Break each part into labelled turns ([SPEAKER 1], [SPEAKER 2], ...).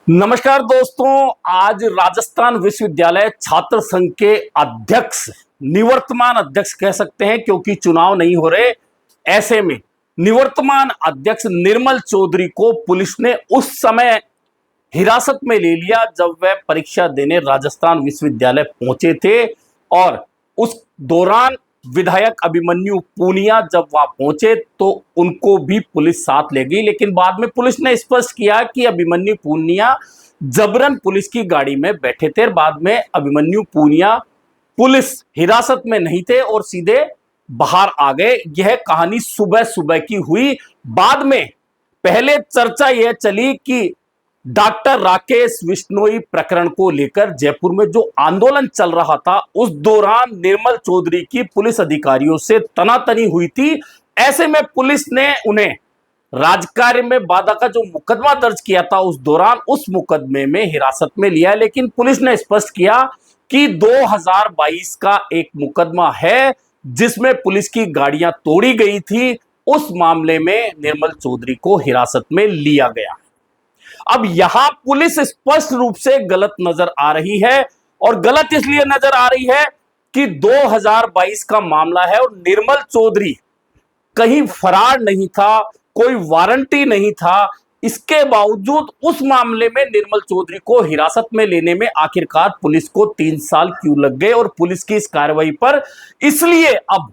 [SPEAKER 1] नमस्कार दोस्तों, आज राजस्थान विश्वविद्यालय छात्र संघ के अध्यक्ष, निवर्तमान अध्यक्ष कह सकते हैं क्योंकि चुनाव नहीं हो रहे, ऐसे में निवर्तमान अध्यक्ष निर्मल चौधरी को पुलिस ने उस समय हिरासत में ले लिया जब वह परीक्षा देने राजस्थान विश्वविद्यालय पहुंचे थे। और उस दौरान विधायक अभिमन्यु पूनिया जब वहां पहुंचे तो उनको भी पुलिस साथ ले गई, लेकिन बाद में पुलिस ने स्पष्ट किया कि अभिमन्यु पूनिया जबरन पुलिस की गाड़ी में बैठे थे। बाद में अभिमन्यु पूनिया पुलिस हिरासत में नहीं थे और सीधे बाहर आ गए। यह कहानी सुबह सुबह की हुई। बाद में पहले चर्चा यह चली कि डॉक्टर राकेश बिश्नोई प्रकरण को लेकर जयपुर में जो आंदोलन चल रहा था, उस दौरान निर्मल चौधरी की पुलिस अधिकारियों से तनातनी हुई थी। ऐसे में पुलिस ने उन्हें राजकार्य में बाधा का जो मुकदमा दर्ज किया था, उस दौरान उस मुकदमे में हिरासत में लिया। लेकिन पुलिस ने स्पष्ट किया कि 2022 का एक मुकदमा है जिसमें पुलिस की गाड़ियां तोड़ी गई थी। उस मामले में निर्मल चौधरी को हिरासत में लिया गया। अब यहां पुलिस स्पष्ट रूप से गलत नजर आ रही है, और गलत इसलिए नजर आ रही है कि 2022 का मामला है और निर्मल चौधरी कहीं फरार नहीं था, कोई वारंटी नहीं था। इसके बावजूद उस मामले में निर्मल चौधरी को हिरासत में लेने में आखिरकार पुलिस को 3 साल क्यों लग गए, और पुलिस की इस कार्रवाई पर इसलिए अब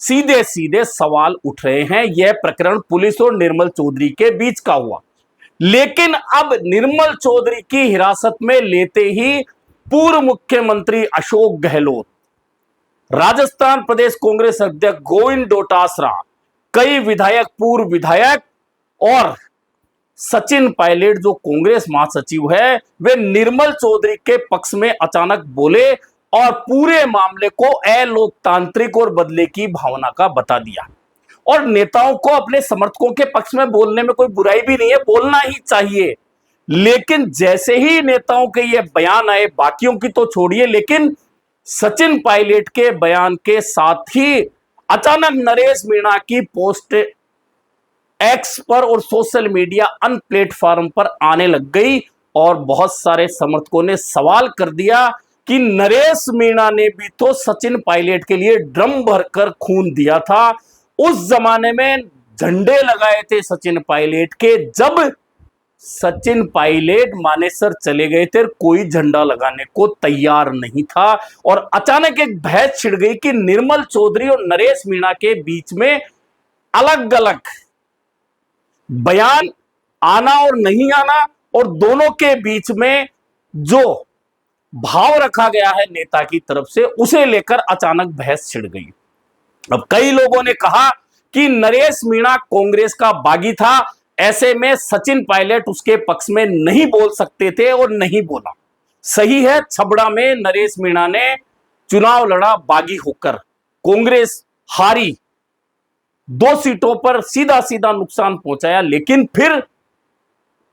[SPEAKER 1] सीधे सीधे सवाल उठ रहे हैं। यह प्रकरण पुलिस और निर्मल चौधरी के बीच का हुआ, लेकिन अब निर्मल चौधरी की हिरासत में लेते ही पूर्व मुख्यमंत्री अशोक गहलोत, राजस्थान प्रदेश कांग्रेस अध्यक्ष गोविंद डोटासरा, कई विधायक, पूर्व विधायक और सचिन पायलट जो कांग्रेस महासचिव है, वे निर्मल चौधरी के पक्ष में अचानक बोले और पूरे मामले को अलोकतांत्रिक और बदले की भावना का बता दिया। और नेताओं को अपने समर्थकों के पक्ष में बोलने में कोई बुराई भी नहीं है, बोलना ही चाहिए। लेकिन जैसे ही नेताओं के ये बयान आए, बाकियों की तो छोड़िए, लेकिन सचिन पायलट के बयान के साथ ही अचानक नरेश मीणा की पोस्ट एक्स पर और सोशल मीडिया अन प्लेटफॉर्म पर आने लग गई, और बहुत सारे समर्थकों ने सवाल कर दिया कि नरेश मीणा ने भी तो सचिन पायलट के लिए ड्रम भरकर खून दिया था। उस जमाने में झंडे लगाए थे सचिन पायलट के, जब सचिन पायलट मानेसर चले गए थे, कोई झंडा लगाने को तैयार नहीं था। और अचानक एक बहस छिड़ गई कि निर्मल चौधरी और नरेश मीणा के बीच में अलग अलग बयान आना और नहीं आना, और दोनों के बीच में जो भाव रखा गया है नेता की तरफ से, उसे लेकर अचानक बहस छिड़ गई। अब कई लोगों ने कहा कि नरेश मीणा कांग्रेस का बागी था, ऐसे में सचिन पायलट उसके पक्ष में नहीं बोल सकते थे, और नहीं बोला। सही है, छबड़ा में नरेश मीणा ने चुनाव लड़ा बागी होकर, कांग्रेस हारी, 2 सीटों पर सीधा सीधा नुकसान पहुंचाया। लेकिन फिर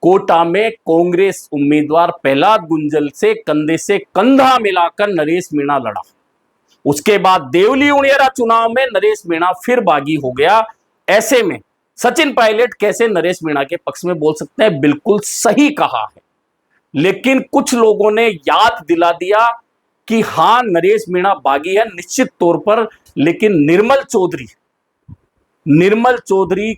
[SPEAKER 1] कोटा में कांग्रेस उम्मीदवार प्रहलाद गुंजल से कंधा मिलाकर नरेश मीणा लड़ा। उसके बाद देवली उनियारा चुनाव में नरेश मीणा फिर बागी हो गया। ऐसे में सचिन पायलट कैसे नरेश मीणा के पक्ष में बोल सकते हैं? बिल्कुल सही कहा है, लेकिन कुछ लोगों ने याद दिला दिया कि हां, नरेश मीणा बागी है निश्चित तौर पर, लेकिन निर्मल चौधरी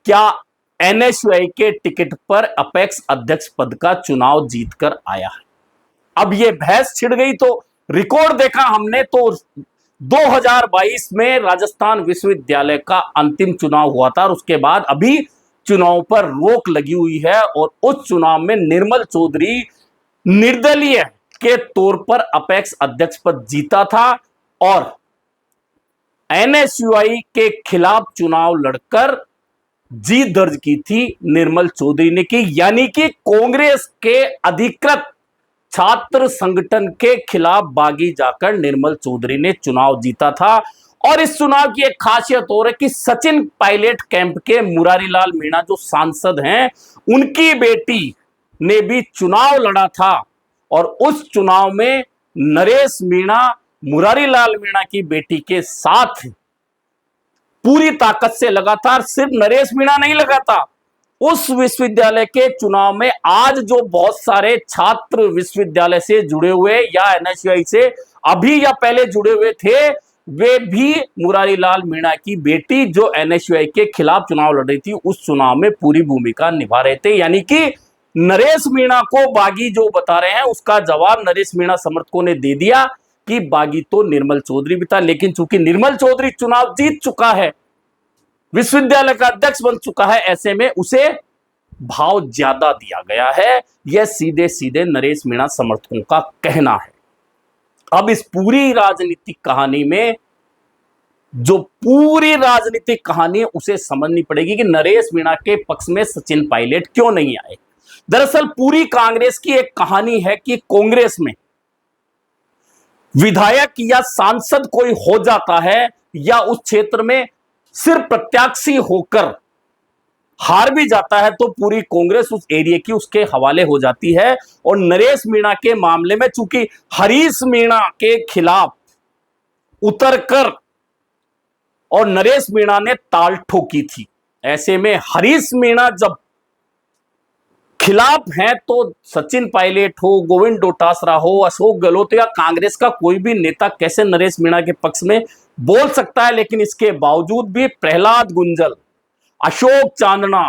[SPEAKER 1] क्या एनएसयूआई के टिकट पर अपेक्स अध्यक्ष पद का चुनाव जीतकर आया है? अब यह बहस छिड़ गई तो रिकॉर्ड देखा हमने तो 2022 में राजस्थान विश्वविद्यालय का अंतिम चुनाव हुआ था, और उसके बाद अभी चुनाव पर रोक लगी हुई है। और उस चुनाव में निर्मल चौधरी निर्दलीय के तौर पर अपेक्स अध्यक्ष पद जीता था, और एनएसयूआई के खिलाफ चुनाव लड़कर जीत दर्ज की थी निर्मल चौधरी ने की, यानी कि कांग्रेस के अधिकृत छात्र संगठन के खिलाफ बागी जाकर निर्मल चौधरी ने चुनाव जीता था। और इस चुनाव की एक खासियत और है कि सचिन पायलट कैंप के मुरारीलाल मीणा जो सांसद हैं, उनकी बेटी ने भी चुनाव लड़ा था, और उस चुनाव में नरेश मीणा मुरारीलाल मीणा की बेटी के साथ पूरी ताकत से लगा था। सिर्फ नरेश मीणा नहीं लगा था, उस विश्वविद्यालय के चुनाव में आज जो बहुत सारे छात्र विश्वविद्यालय से जुड़े हुए या एनएसयूआई से अभी या पहले जुड़े हुए थे, वे भी मुरारी लाल मीणा की बेटी जो एनएसयूआई के खिलाफ चुनाव लड़ रही थी उस चुनाव में पूरी भूमिका निभा रहे थे। यानी कि नरेश मीणा को बागी जो बता रहे हैं उसका जवाब नरेश मीणा समर्थकों ने दे दिया कि बागी तो निर्मल चौधरी भी था, लेकिन चूंकि निर्मल चौधरी चुनाव जीत चुका है, विश्वविद्यालय का अध्यक्ष बन चुका है, ऐसे में उसे भाव ज्यादा दिया गया है। यह सीधे सीधे नरेश मीणा समर्थकों का कहना है। अब इस पूरी राजनीतिक कहानी में जो पूरी राजनीतिक कहानी है उसे समझनी पड़ेगी कि नरेश मीणा के पक्ष में सचिन पायलट क्यों नहीं आए। दरअसल पूरी कांग्रेस की एक कहानी है कि कांग्रेस में विधायक या सांसद कोई हो जाता है या उस क्षेत्र में सिर्फ प्रत्याशी होकर हार भी जाता है तो पूरी कांग्रेस उस एरिया की उसके हवाले हो जाती है। और नरेश मीणा के मामले में चूंकि हरीश मीणा के खिलाफ उतरकर और नरेश मीणा ने ताल ठोकी थी, ऐसे में हरीश मीणा जब खिलाफ हैं तो सचिन पायलट हो, गोविंद डोटासरा हो, अशोक गहलोत या कांग्रेस का कोई भी नेता कैसे नरेश मीणा के पक्ष में बोल सकता है। लेकिन इसके बावजूद भी प्रहलाद गुंजल, अशोक चांदना,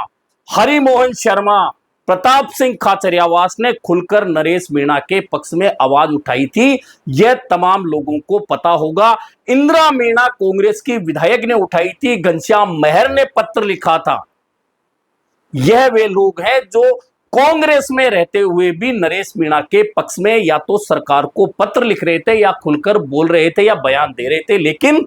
[SPEAKER 1] हरिमोहन शर्मा, प्रताप सिंह खाचरियावास ने खुलकर नरेश मीणा के पक्ष में आवाज उठाई थी। यह तमाम लोगों को पता होगा। इंदिरा मीणा कांग्रेस की विधायक ने उठाई थी, घनश्याम मेहर ने पत्र लिखा था। यह वे लोग हैं जो कांग्रेस में रहते हुए भी नरेश मीणा के पक्ष में या तो सरकार को पत्र लिख रहे थे या खुलकर बोल रहे थे या बयान दे रहे थे। लेकिन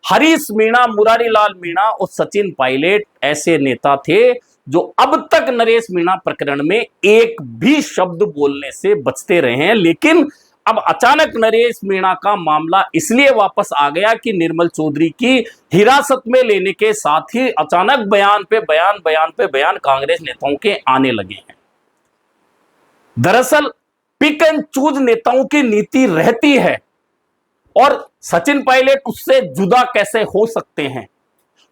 [SPEAKER 1] हरीश मीणा, मुरारी लाल मीणा और सचिन पायलट ऐसे नेता थे जो अब तक नरेश मीणा प्रकरण में एक भी शब्द बोलने से बचते रहे हैं। लेकिन अब अचानक नरेश मीणा का मामला इसलिए वापस आ गया कि निर्मल चौधरी की हिरासत में लेने के साथ ही अचानक बयान पे बयान कांग्रेस नेताओं के आने लगे हैं। दरअसल पिक एंड चूज नेताओं की नीति रहती है और सचिन पायलट उससे जुदा कैसे हो सकते हैं।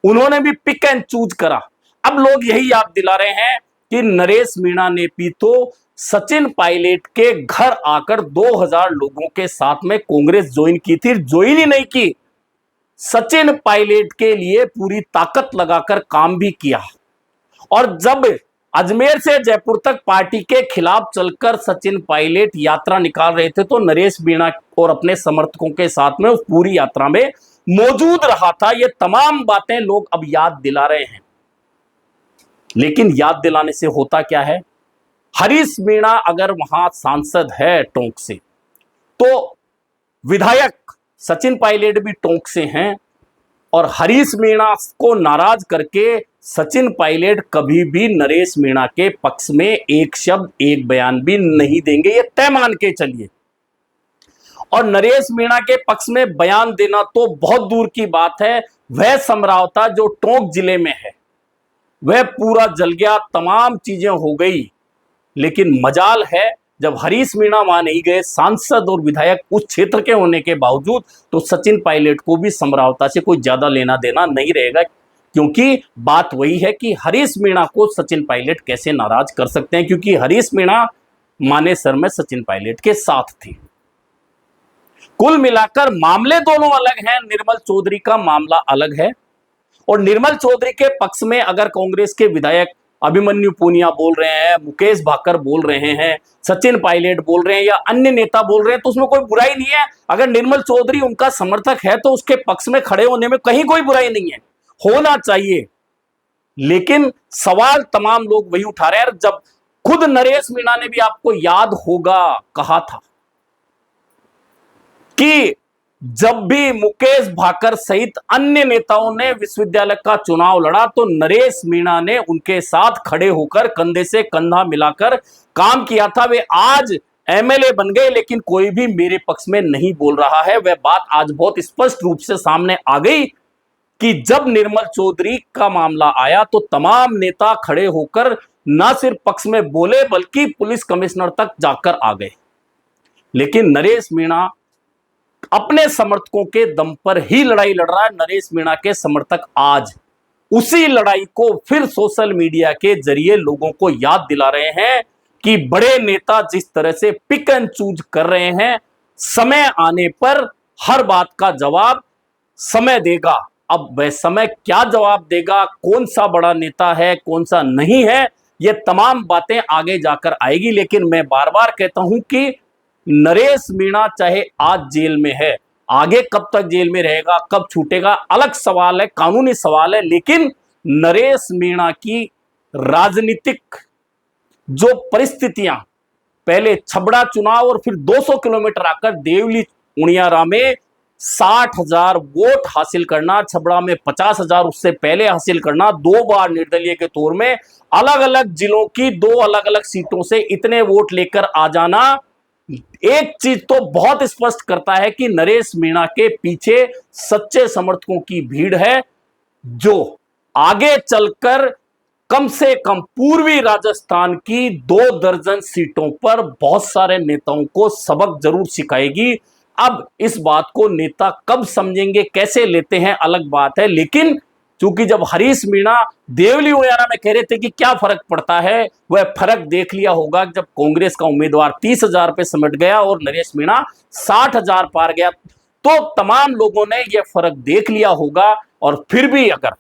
[SPEAKER 1] उन्होंने भी पिक एंड चूज करा। अब लोग यही याद दिला रहे हैं कि नरेश मीणा ने भी तो सचिन पायलट के घर आकर 2000 लोगों के साथ में कांग्रेस ज्वाइन की थी। ज्वाइन ही नहीं की, सचिन पायलट के लिए पूरी ताकत लगाकर काम भी किया। और जब अजमेर से जयपुर तक पार्टी के खिलाफ चलकर सचिन पायलट यात्रा निकाल रहे थे तो नरेश मीणा और अपने समर्थकों के साथ में उस पूरी यात्रा में मौजूद रहा था। ये तमाम बातें लोग अब याद दिला रहे हैं, लेकिन याद दिलाने से होता क्या है। हरीश मीणा अगर वहां सांसद है टोंक से, तो विधायक सचिन पायलट भी टोंक से हैं और हरीश मीणा को नाराज करके सचिन पायलट कभी भी नरेश मीणा के पक्ष में एक शब्द एक बयान भी नहीं देंगे, ये तय मान के चलिए। और नरेश मीणा के पक्ष में बयान देना तो बहुत दूर की बात है। वह समरावता जो टोंक जिले में है वह पूरा जल गया, तमाम चीजें हो गई। लेकिन मजाल है जब हरीश मीणा वहां नहीं गए, सांसद और विधायक उस क्षेत्र के होने के बावजूद, तो सचिन पायलट को भी समरावता से कोई ज्यादा लेना देना नहीं रहेगा। क्योंकि बात वही है कि हरीश मीणा को सचिन पायलट कैसे नाराज कर सकते हैं, क्योंकि हरीश मीणा मानेसर में सचिन पायलट के साथ थे। कुल मिलाकर मामले दोनों अलग हैं। निर्मल चौधरी का मामला अलग है और निर्मल चौधरी के पक्ष में अगर कांग्रेस के विधायक अभिमन्यु पूनिया बोल रहे हैं, मुकेश भाकर बोल रहे हैं, सचिन पायलट बोल रहे हैं या अन्य नेता बोल रहे हैं तो उसमें कोई बुराई नहीं है। अगर निर्मल चौधरी उनका समर्थक है तो उसके पक्ष में खड़े होने में कहीं कोई बुराई नहीं है, होना चाहिए। लेकिन सवाल तमाम लोग वही उठा रहे हैं। जब खुद नरेश मीणा ने भी, आपको याद होगा, कहा था कि जब भी मुकेश भाकर सहित अन्य नेताओं ने विश्वविद्यालय का चुनाव लड़ा तो नरेश मीणा ने उनके साथ खड़े होकर कंधे से कंधा मिलाकर काम किया था। वे आज एमएलए बन गए लेकिन कोई भी मेरे पक्ष में नहीं बोल रहा है। वह बात आज बहुत स्पष्ट रूप से सामने आ गई कि जब निर्मल चौधरी का मामला आया तो तमाम नेता खड़े होकर न सिर्फ पक्ष में बोले बल्कि पुलिस कमिश्नर तक जाकर आ गए। लेकिन नरेश मीणा अपने समर्थकों के दम पर ही लड़ाई लड़ रहा है। नरेश मीणा के समर्थक आज उसी लड़ाई को फिर सोशल मीडिया के जरिए लोगों को याद दिला रहे हैं कि बड़े नेता जिस तरह से पिक एंड चूज कर रहे हैं, समय आने पर हर बात का जवाब समय देगा। अब वह समय क्या जवाब देगा, कौन सा बड़ा नेता है, कौन सा नहीं है, ये तमाम बातें आगे जाकर आएगी। लेकिन मैं बार बार कहता हूं कि नरेश मीणा चाहे आज जेल में है, आगे कब तक जेल में रहेगा, कब छूटेगा, अलग सवाल है, कानूनी सवाल है। लेकिन नरेश मीणा की राजनीतिक जो परिस्थितियां, पहले छबड़ा चुनाव और फिर 200 किलोमीटर आकर देवली उनियारा में 60,000 वोट हासिल करना, छबड़ा में 50,000 उससे पहले हासिल करना, 2 बार निर्दलीय के तौर में अलग अलग जिलों की 2 अलग अलग सीटों से इतने वोट लेकर आ जाना, एक चीज तो बहुत स्पष्ट करता है कि नरेश मीणा के पीछे सच्चे समर्थकों की भीड़ है, जो आगे चलकर कम से कम पूर्वी राजस्थान की 2 दर्जन सीटों पर बहुत सारे नेताओं को सबक जरूर सिखाएगी। अब इस बात को नेता कब समझेंगे, कैसे लेते हैं, अलग बात है। लेकिन चूंकि जब हरीश मीणा देवली उनियारा में कह रहे थे कि क्या फर्क पड़ता है, वह फर्क देख लिया होगा जब कांग्रेस का उम्मीदवार 30,000 पे सिमट गया और नरेश मीणा 60,000 पार गया, तो तमाम लोगों ने यह फर्क देख लिया होगा। और फिर भी अगर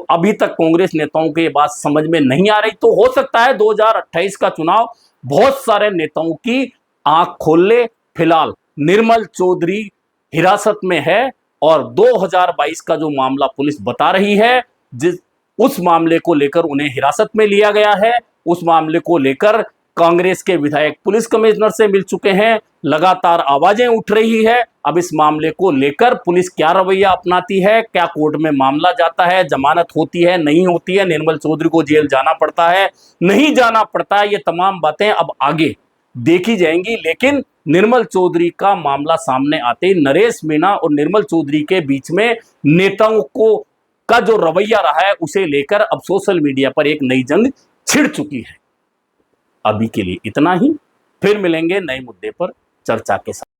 [SPEAKER 1] अभी तक कांग्रेस नेताओं को ये बात समझ में नहीं आ रही, तो हो सकता है 2028 का चुनाव बहुत सारे नेताओं की आंख खोल ले। फिलहाल निर्मल चौधरी हिरासत में है और 2022 का जो मामला पुलिस बता रही है, उस मामले को लेकर उन्हें हिरासत में लिया गया है। उस मामले को लेकर कांग्रेस के विधायक पुलिस कमिश्नर से मिल चुके हैं, लगातार आवाजें उठ रही है। अब इस मामले को लेकर पुलिस क्या रवैया अपनाती है, क्या कोर्ट में मामला जाता है, जमानत होती है, नहीं होती है, निर्मल चौधरी को जेल जाना पड़ता है, नहीं जाना पड़ता है, ये तमाम बातें अब आगे देखी जाएंगी। लेकिन निर्मल चौधरी का मामला सामने आते ही नरेश मीणा और निर्मल चौधरी के बीच में नेताओं को का जो रवैया रहा है, उसे लेकर अब सोशल मीडिया पर एक नई जंग छिड़ चुकी है। अभी के लिए इतना ही, फिर मिलेंगे नए मुद्दे पर चर्चा के साथ।